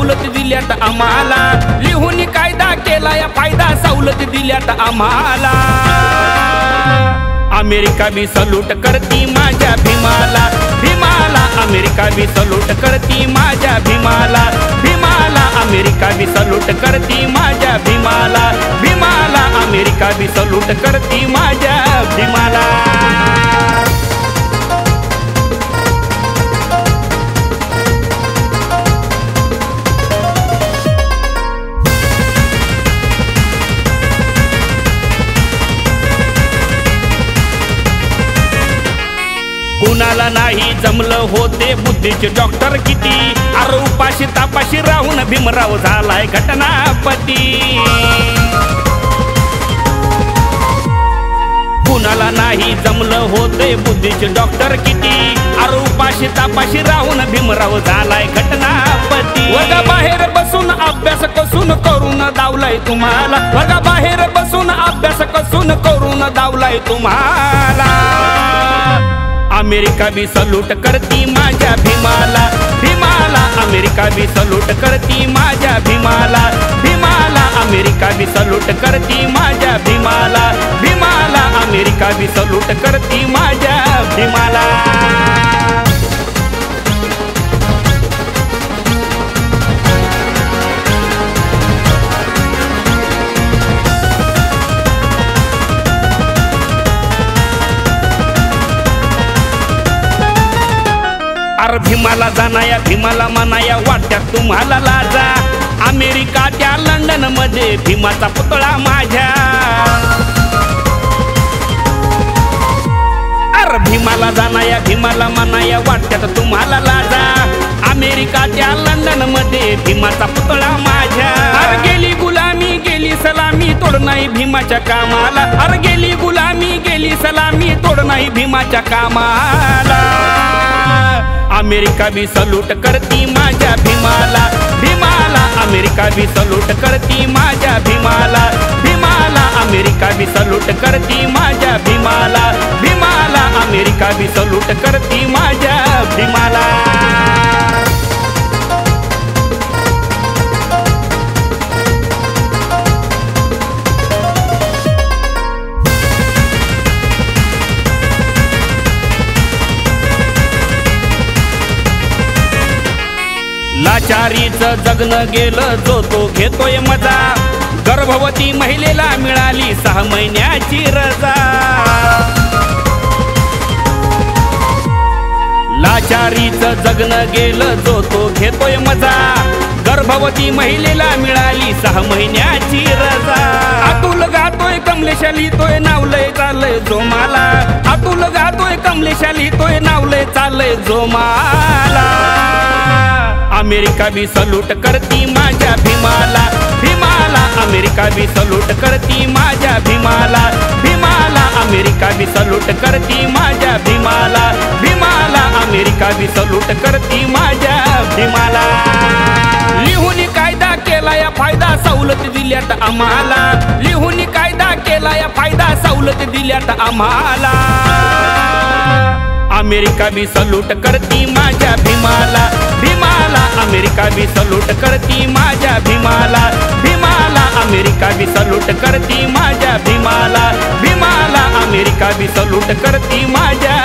सवलत दिल्यात आम्हाला, लिहून कायदा केलाय फायदा सवलत दिल्यात आम्हाला। अमेरिका बी सलूट करती माझ्या भीमाला, भीमाला अमेरिका बी सलूट करती माझ्या भीमाला, भीमाला अमेरिका बी सलूट करती माझ्या भीमाला, भीमाला अमेरिका बी सलूट करती माझ्या भीमाला। कुणाला नाही जमलं होते बुद्धीचे डॉक्टर किती, अरे उपाशी तापाशी राहून भीमराव झालाय घटनापती। कुणाला नाही जमलं होते बुद्धीचे डॉक्टर किती, अरे उपाशी तापाशी राहून भीमराव झालाय घटनापती। वर्गाबाहेर बसून अभ्यास कसून करून दावलाय तुम्हाला, वर्गाबाहेर बसून अभ्यास कसून करून दावलाय तुम्हाला। अमेरिका बी सलूट करती माझ्या भीमाला, भीमाला अमेरिका बी सलूट करती माझ्या भीमाला, भीमाला अमेरिका बी सलूट करती माझ्या भीमाला, भीमाला अमेरिका बी सलूट करती माझ्या भीमाला। अरे भीमाला जाणाया भीमाला मनाया वाटत्यात तुम्हाला लाजा, अमेरिका त्या लंडन मध्ये भीमाचा पुतळा माझ्या। अरे भीमाला जाणाया भीमाला मनाया वाटत्यात तुम्हाला लाजा, अमेरिका त्या लंडन मध्ये भीमाचा पुतळा माझ्या। अरे गेली गुलामी गेली सलामी तोड नाही भीमाच्या कामाला, अरे गेली गुलामी गेली सलामी तोड नाही भीमाच्या कामाला। अमेरिका बी सलूट करती माझ्या भीमाला, भीमाला अमेरिका बी सलूट करती माझ्या भीमाला, भीमाला अमेरिका बी सलूट करती माझ्या भीमाला, भीमाला अमेरिका बी सलूट करती माझ्या भीमाला। लाचारीचं जगणं गेलं जो तो घेतोय मजा, गर्भवती महिलेला मिळाली 6 महिन्याची रजा। लाचारीचं जगणं गेलं जो तो घेतोय मजा, गर्भवती महिलेला मिळाली 6 महिन्याची रजा। अतुल गातोय कमलेशा लिहितोय नावलय चालय जोमाला, अतुल गातोय कमलेशा लिहितोय नावलय चालय जोमाला। अमेरिका बी सलूट करती माझ्या भीमाला, भीमाला अमेरिका बी सलूट करती माझ्या भीमाला, भीमाला अमेरिका बी सलूट करती माझ्या भीमाला, भीमाला अमेरिका बी सलूट करती माझ्या भीमाला। लिहून कायदा केलाय फायदा सवलत दिल्यात आम्हाला, लिहून कायदा केलाय फायदा सवलत दिल्यात आम्हाला। अमेरिका बी सलूट करती माझ्या भीमाला, भीमाला अमेरिका बी सलूट करती माझ्या भीमाला, भीमाला अमेरिका बी सलूट करती माझ्या भीमाला, भीमाला अमेरिका बी सलूट करती माझ्या